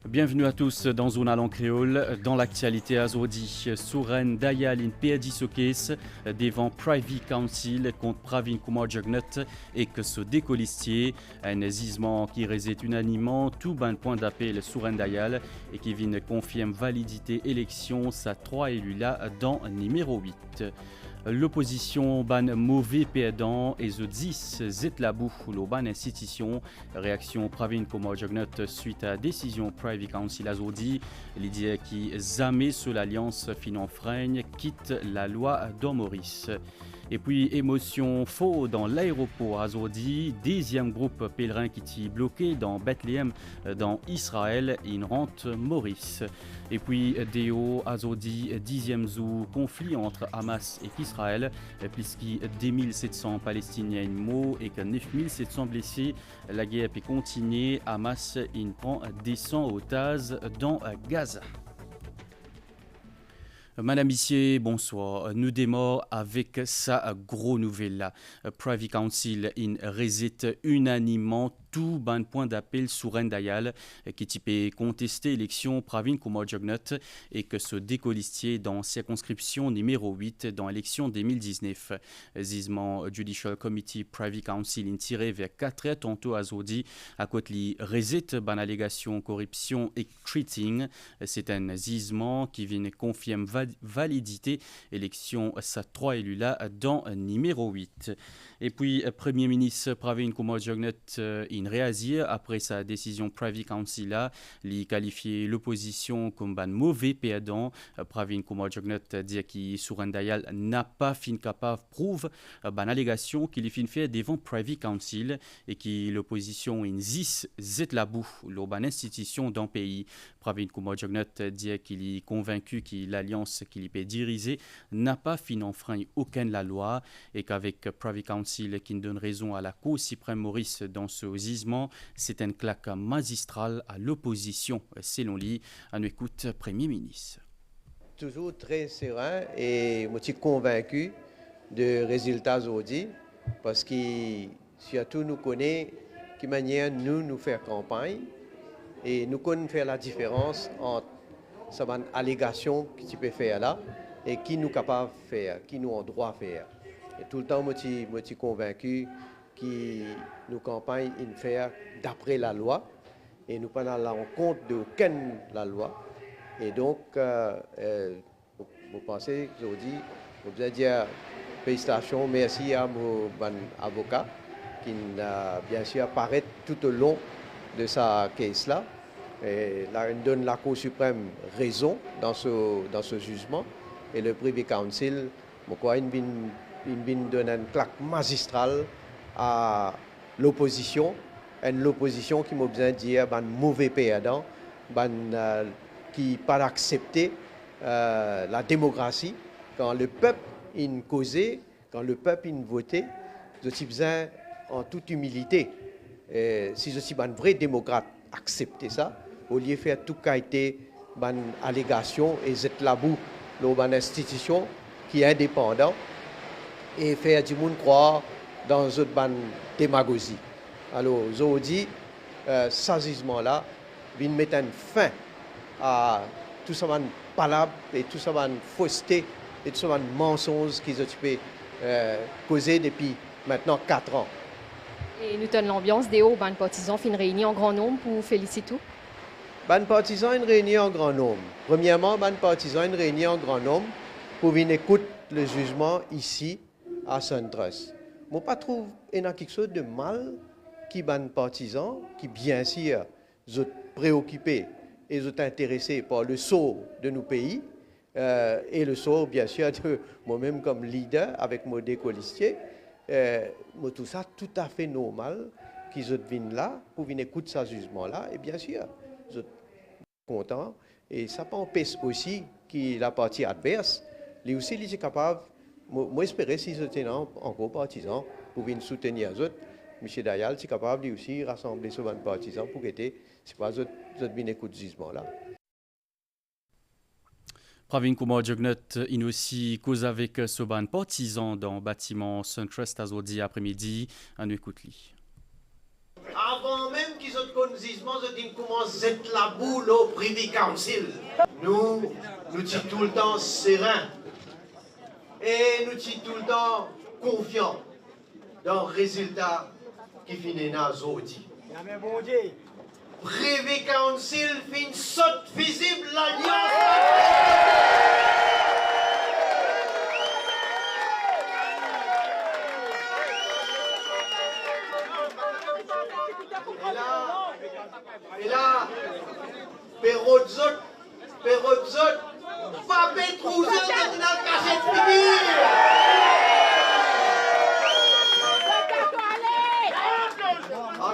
Bienvenue à tous dans Zona Langue Créole. Dans l'actualité azodi, Souren Dayal in PRD Sokes devant Privy Council contre Pravin Kumar Jugnut et que ce décolistier, un gisement qui réside unanimement tout ban point d'appel Souren Dayal et qui vient confirme validité élection sa 3 élus là dans numéro 8. L'opposition ban mauvais perdant et the 10 zetlabou le ban institution réaction Pravin Kumar Jugnut suite à décision Privy Council azodi l'idée qui jamais sous l'alliance finon-fraigne quitte la loi d'Omoris. Et puis, émotion faux dans l'aéroport azodi, deuxième groupe pèlerin qui est bloqué dans Bethléem, dans Israël, in rente Maurice. Et puis, Déo azodi, dixième zou, conflit entre Hamas et Israël, puisqu'il y a 2700 Palestiniens morts et que 9700 blessés. La guerre peut continuer. Hamas in prend des 100 otages dans Gaza. Madame Missier, bonsoir. Nous démarrons avec sa gros nouvelle. Privy Council in résite unanimement tout ban point d'appel Souren Dayal qui type contester l'élection Pravin Kumar Jugnut et que ce décolistier dans circonscription numéro 8 dans l'élection 2019. Zisement Judicial Committee Privy Council in tiré vers 4 tantôt à Zodi à côté résite ban allégation corruption et treating. C'est un zisement qui vient confirmer validité élection sa 3 élus là dans numéro 8. Et puis Premier ministre Pravin Kumar Jugnut in réagir après sa décision Privy Council là, il qualifié l'opposition comme ban mauvais perdant. Pravin Kumar Jugnut dit que Souren Dayal n'a pas fin capable prouve ban allégation qu'il fin fait devant Privy Council et que l'opposition in 10 zetlabou l'ban institution dans pays. Pravin Kumar Jugnut dit qu'il est convaincu que l'alliance qu'il peut diriger n'a pas fin enfreint aucune la loi et qu'avec Privy Council qui donne raison à la Cour suprême Maurice dans ce gisement, c'est un claque magistral à l'opposition, selon lui. On écoute Premier ministre. Toujours très serein et je suis convaincu de résultats aujourd'hui parce que surtout nous connaissons qui manière nous faire campagne et nous connaissons faire la différence entre cette allégation que tu peux faire là et qui nous capable de faire, qui nous ont droit de faire. Et tout le temps, je suis convaincu que nos campagnes in faire d'après la loi et nous prenons la compte d'aucune la loi. Et donc, vous pensez aujourd'hui, vous pouvez dire félicitations, merci à mon avocat qui bien sûr apparaît tout au long de sa case là. Et là, il donne la Cour suprême raison dans ce jugement. Et le Privy Council, il donne une claque magistrale à l'opposition. Et l'opposition qui m'a besoin de dire un mauvais perdant, qui pas accepter la démocratie. Quand le peuple in causé, quand le peuple in voté, je suis besoin en toute humilité. Et si je suis un vrai démocrate, accepter ça. Au lieu de faire tout qualité ban allégation et cette labou l'autre institution qui est indépendant et faire du monde croire dans une ban démagogie. Alors aujourd'hui, ce jugement là vient mettre une fin à tout ça ban palabre et tout ça ban fausseté et tout ça ban mensonge qu'ils ont causé depuis maintenant 4 ans. Et nous tenons l'ambiance des hauts ban partisans fin réunis en grand nombre pour féliciter tout. Ban partisans une réunion en grand nombre. Premièrement, ban partisans une réunion en grand nombre pour venir écouter le jugement ici à Saint-Trust. Moi, pas trouve qu'il y a quelque chose de mal qui ban partisans qui bien sûr sont préoccupés et sont intéressés par le sort de nos pays et le sort bien sûr de moi-même comme leader avec mon décolistier. Moi, tout ça tout à fait normal qu'ils viennent là pour venir écouter ce jugement là et bien sûr je suis content et ça empêche aussi que la partie adverse lui aussi il est capable moi espérer si j'étais encore partisan pour venir soutenir les autres. M. Dayal est capable lui aussi rassembler ce bande partisans pour que c'est pas autres venir écouter ce jugement là. Pravin Kumar Jugnut in aussi cause avec ce ban partisan dans bâtiment Saint-Trust azodi après-midi. On écoute lui. Avant même qu'ils ont connu zisement, je commence à être la boule au Privy Council. Nous sommes tout le temps sereins et nous sommes tout le temps confiants dans le résultat qui finit dans Zodi. Privy Council fait une saute visible l'alliance. Et là, Perrotzot, pas Petrouze dans la cachette figure. En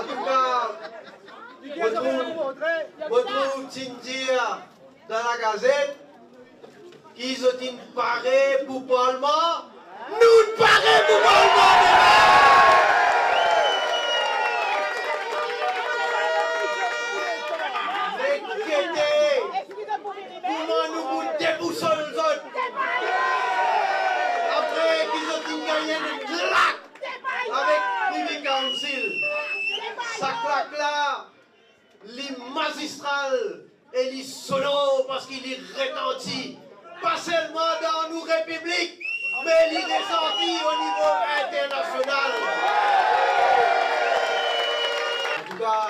tout cas, retrouve Tindia dans la gazette, qui sont parés pour Parlement, nous parés pour Parlement. Comment nous vous déboussons les autres? Après qu'ils ont gagné une claque avec Privy Council. Sa claque là, les magistrales et les solos parce qu'il est retenti, pas seulement dans nos républiques, mais il est ressenti au niveau international. En tout cas,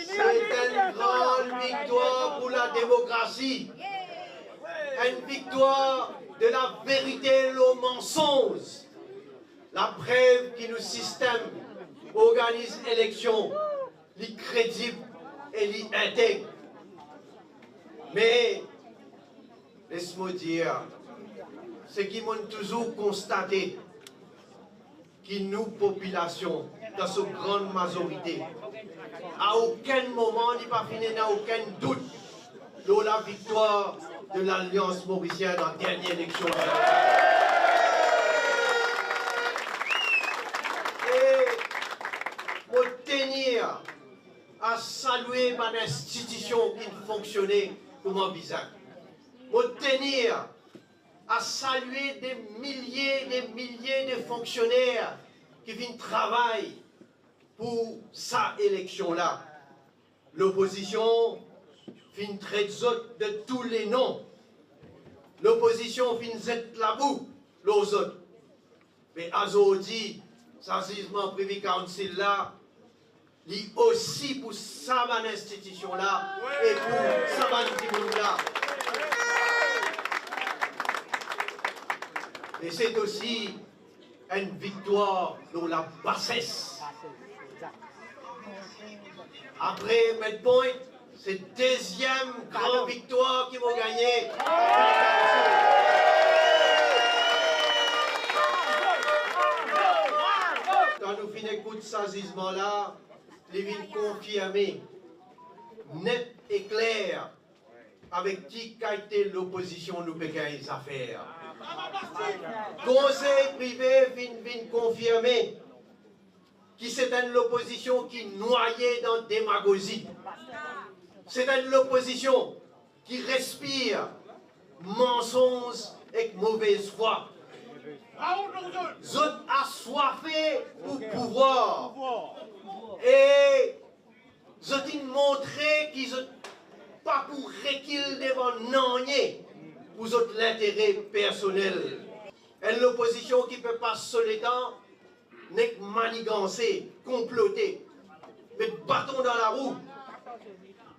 c'est une grande victoire pour la démocratie. Une victoire de la vérité et le mensonge. La preuve que nos systèmes organisent l'élection, les crédibles et les intègres. Mais, laisse-moi dire, ce qui m'ont toujours constaté, que nous, population, dans cette grande majorité, à aucun moment, il n'y a pas fini, n'a aucun doute de la victoire de l'Alliance mauricienne en dernière élection. Et pour tenir à saluer ma institution qui fonctionnait comme un bizarre. Pour tenir à saluer des milliers de fonctionnaires qui viennent travailler pour sa élection-là. L'opposition fin traite de tous les noms. L'opposition fin zette la boue, les autres. Mais Azodi, ça zisement Privy Council là, lit aussi pour sa institution-là et pour sa là. Et c'est aussi une victoire dans la bassesse. Après Medpoint, c'est la deuxième grande victoire qu'ils vont gagner. Quand nous finissons de ce gisement-là, les villes confirmées, net et clair, avec qui a été l'opposition nous peut gagner les affaires. Conseil privé vient confirmer que c'est l'opposition qui noyait dans la démagogie. C'est l'opposition qui respire mensonge et mauvaise foi. Ils ont assoiffé pour pouvoir. Et ils ont montré qu'ils n'ont pas pour reculer devant non-nier pour l'intérêt personnel. Et l'opposition qui ne peut pas seul temps n'est manigancer, comploter, mettre bâton dans la roue.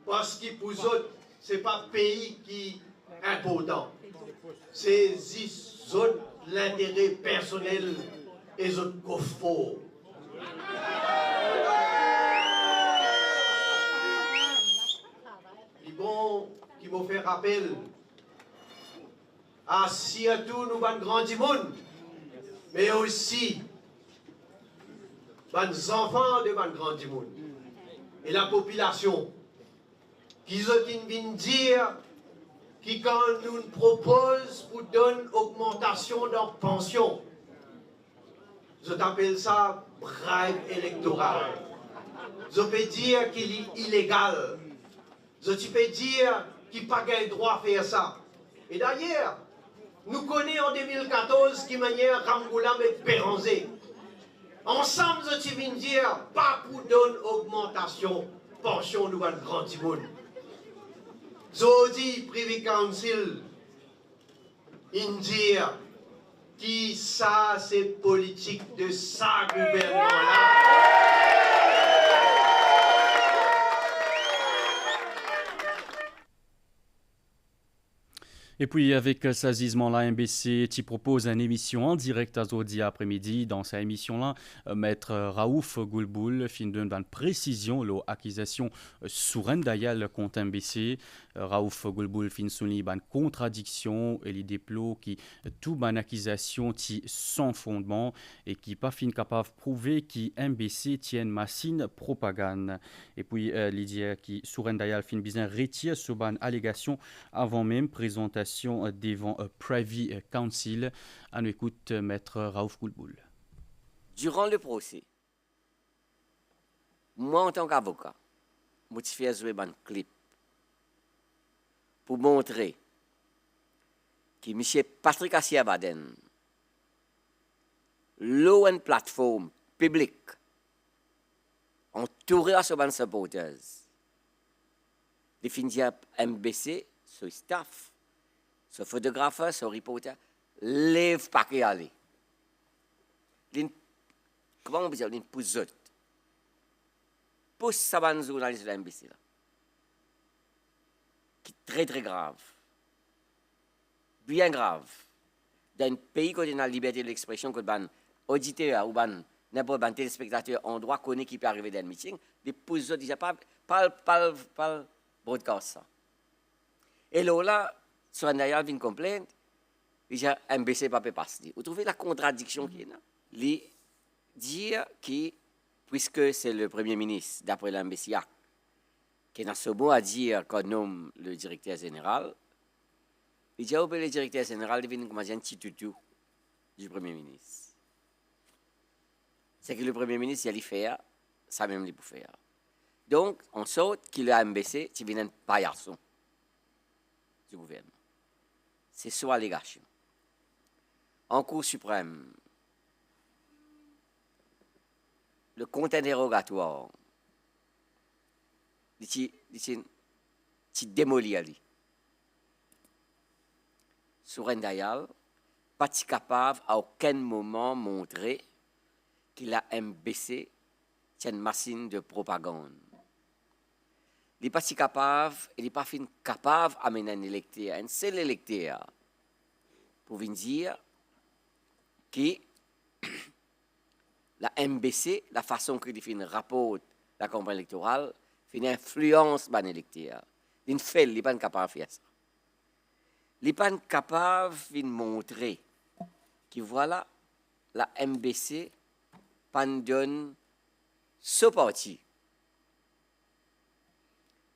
Parce que pour eux autres, ce n'est pas le pays qui est important. C'est l'intérêt personnel et les autres faux. Et bon, qui m'a fait rappel à surtout nous ban grand du monde, mais aussi les enfants de ban grand du monde et la population qui viennent dire que quand nous proposons pour donner augmentation de leur pension, je t'appelle ça bribe électoral. Je peux dire qu'il est illégal. Je peux dire qu'il n'a pas le droit de faire ça. Et d'ailleurs, nous connaissons en 2014 qui manière Rangoulam et Péranzé. Ensemble, je viens dire, pas pour donner augmentation, pension nous va grand monde. Zodi, Privy Council, India, qui ça, c'est politique de ça gouvernement-là. Et puis avec ce gisement-là, MBC qui propose une émission en direct à Zodi après-midi. Dans cette émission-là, Maître Raouf Goulboul fin donne une précision l'accusation sur Ndayal contre MBC. Raouf Goulboul fin souligne une contradiction et il déplore qui toute une accusation qui sans fondement et qui pas fin capable de prouver que MBC tient une machine propagande. Et puis Lydia qui sur Ndayal fin bien retire ce une allégation avant même présentation devant Privy Council. On écoute Maître Raouf Goulboul. Durant le procès, moi en tant qu'avocat, je fais jouer un clip pour montrer que M. Patrick Assia-Baden, une plateforme publique entourée de ses supporters, définit MBC, son staff, ce photographe, ce reporter, lève pas qu'à aller. Comment on peut dire, une pouzotte. Pousse sa bonne journaliste de l'MBC là. Qui est très très grave. Bien grave. Dans un pays où on a la liberté de l'expression, que ban auditeur ou ban n'importe quel téléspectateur en droit connaît qui peut arriver dans le meeting, les pouzottes déjà pas broadcast ça. Et là, sur un ailleurs vient complaindre, déjà MBC pas passer. Vous trouvez la contradiction qui est là? Les dire que, puisque c'est le Premier ministre, d'après l'MBC, qui a ce mot à dire qu'on nomme le directeur général, il dit que le directeur général devient comme un petit toutou du Premier ministre. C'est que le Premier ministre, il allait faire, ça même il peut faire. Donc, on saute que le MBC, tu viens un paillasson du gouvernement. C'est soit allégation. En Cour suprême, le compte interrogatoire, il démolit Ali. Sur Ndayal, pas capable à aucun moment montrer qu'il a MBC tient une machine de propagande. Il n'est pas si capable, il n'est pas capable d'amener un électeur, un seul électeur, pour venir dire que la MBC, la façon qu'il fait un rapport de la campagne électorale, fait une influence sur l'électeur. Il n'est pas capable de faire ça. Il n'est pas capable de montrer que voilà, la MBC donne ce parti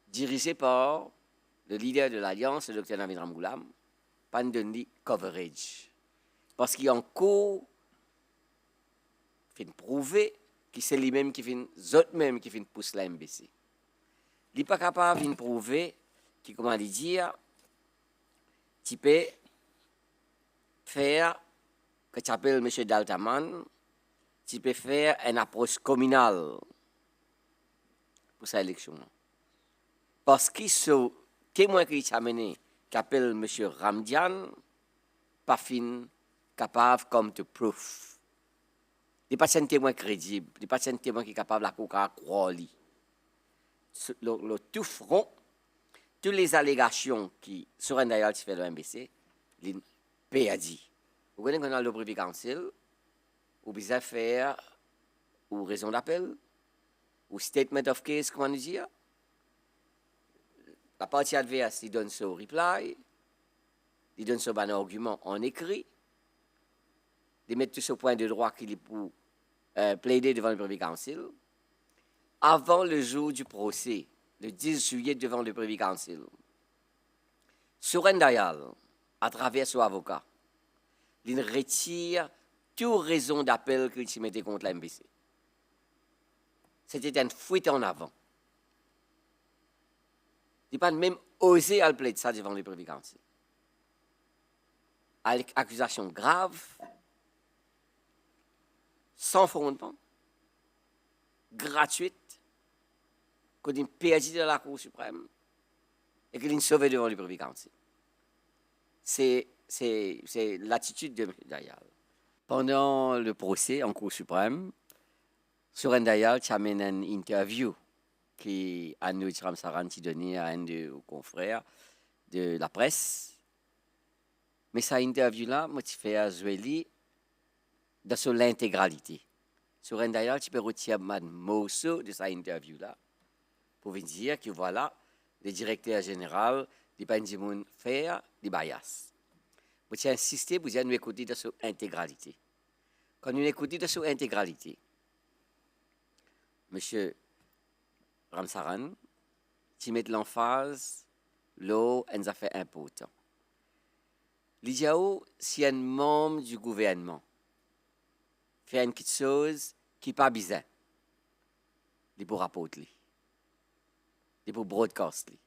dirigé par le leader de l'Alliance, le Dr Navid Ramgoulam, donne coverage. Parce qu'il y a encore prouver que c'est lui-même qui fait eux-mêmes qui fait pousser la MBC. Il n'est pas capable de prouver que, comment dire, tu peux faire, que tu appelles M. Daltaman, tu peux faire une approche communale pour cette élection. Parce que ce témoin qui t'a amené, qui appelle M. Ramdian, pas fin capable comme de proof. Il n'est pas un témoin crédible, il n'est pas un témoin qui est capable de croire. Le tout front, toutes les allégations qui seraient d'ailleurs fait le MBC, il a dit. Vous connaissez qu'on a le Privy Council, ou besoin faire ou raison d'appel, ou statement of case, comment nous dire. La partie adverse, il donne son reply, il donne son bon argument en écrit, il met tout ce point de droit qu'il est pour plaider devant le Privy Council. Avant le jour du procès, le 10 juillet devant le Privy Council, Soren Dayal, à travers son avocat, il retire toute raison d'appel qu'il se mettait contre la MBC. C'était une fuite en avant. Il n'a pas même osé à plaider ça devant le Privy Council. Avec accusation grave, sans fondement, gratuite, qu'on a perdu de la Cour suprême et qu'il est sauvé devant le Privy Council. C'est l'attitude de M. Dayal. Pendant le procès en Cour suprême, Suren Dayal a mené une interview qui Anuj Ramsaran a donné à un de nos confrères de la presse. Mais cette interview-là, moi, je fais jouer sur l'intégralité. Suren Dayal, tu peux retirer un morceau de cette interview-là pour vous dire que voilà, le directeur général de Benjamin faire des bias. Moi, j'ai insisté pour dire nous écouter de son intégralité. Quand nous écoutons de son intégralité, M. Ramsaran, tu mets l'emphase là, un affaire important. L'idéal, si un membre du gouvernement fait quelque chose qui n'est pas bizarre, il peut rapporter, il peut broadcaster.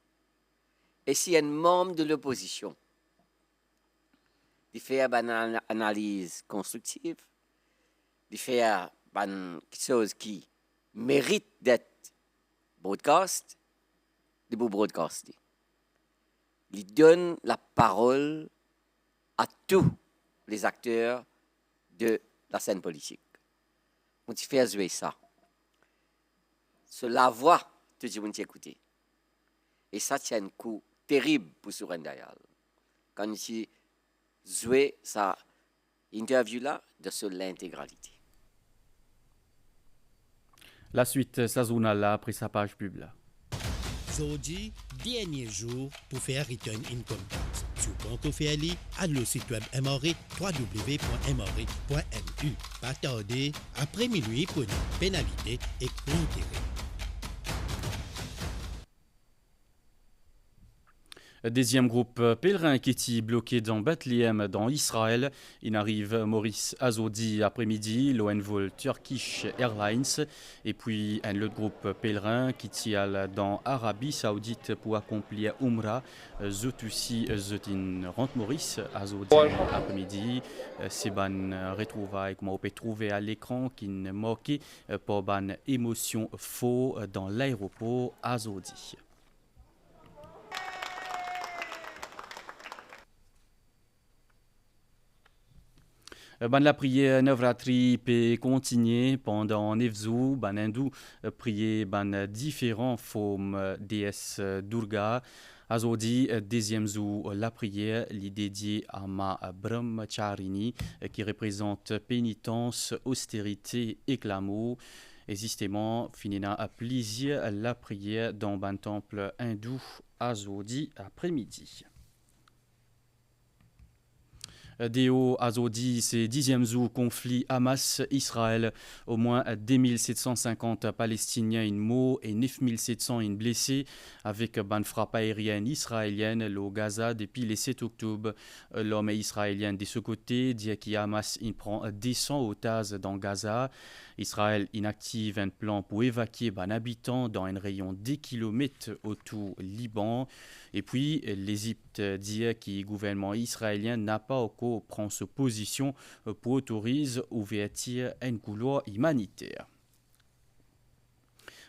Et si un membre de l'opposition il fait une analyse constructive, il fait quelque chose qui mérite d'être broadcast, il peut broadcaster. Il donne la parole à tous les acteurs de la scène politique. On te fait jouer ça. C'est la voix que tu veux écouter. Et ça, c'est un coup terrible pour Suren Dayal. Quand tu jouer cette interview-là sur l'intégralité. La suite, ça zone là après sa page pub là. Aujourd'hui, dernier jour pour faire Return Income Tax. Sur compte faire à le site web MRE www.mre.mu. Pas tarder, après minuit pour une pénalité et l'intérêt. Deuxième groupe pèlerin qui était bloqué dans Bethléem, dans Israël. Il arrive Maurice Azodi après-midi, l'ONVOL Turkish Airlines. Et puis un autre groupe pèlerin qui tient dans Arabie Saoudite pour accomplir Umrah. Zotussi Zotin rentre Maurice Azodi après-midi. C'est ban retrouvailles qu'on peut trouver à l'écran qui ne manquait pas ban émotion faux dans l'aéroport Azodi. La prière Navratri peut continuer pendant 9 jours. Hindou prier différentes formes déesse Durga. Azodi, deuxième jour, la prière est dédiée à Ma Brahmacharini qui représente pénitence, austérité et glamour. Et justement, finina à plaisir la prière dans un temple hindou Azodi après-midi. Déo Azodi, c'est 10e jour conflit Hamas-Israël. Au moins 2750 Palestiniens morts et 9700 blessés avec une frappe aérienne israélienne au Gaza depuis le 7 octobre. L'armée israélienne de ce côté dit que Hamas prend 200 otages dans Gaza. Israël inactive un plan pour évacuer les habitants dans un rayon de 10 km autour du Liban. Et puis, l'Égypte dit que le gouvernement israélien n'a pas encore pris sa position pour autoriser l'ouverture d'un couloir humanitaire.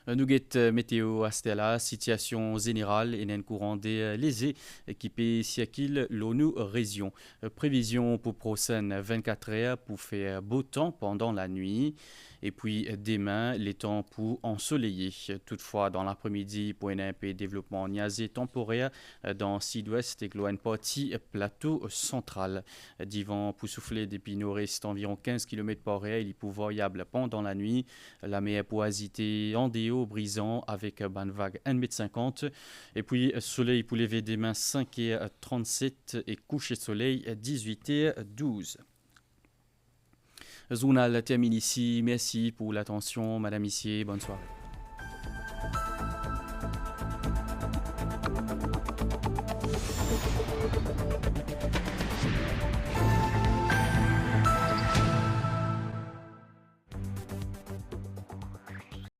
Nous avons météo à Stella, situation générale et un courant des lésés qui peut circuler l'ONU région. Prévision pour prochaines 24 heures pour faire beau temps pendant la nuit. Et puis demain, les temps pour ensoleiller. Toutefois, dans l'après-midi, pour un peu de développement niasé temporaire dans le sud-ouest et une partie plateau central. Divan pour souffler depuis nord-est environ 15 km par heure. Il est variable pendant la nuit. La mer pour agiter en déo brisant avec une vague 1,50 m. Et puis soleil pour lever demain 5h37 et coucher de soleil 18h12. Journal termine ici. Merci pour l'attention, Madame Issier. Bonne soirée.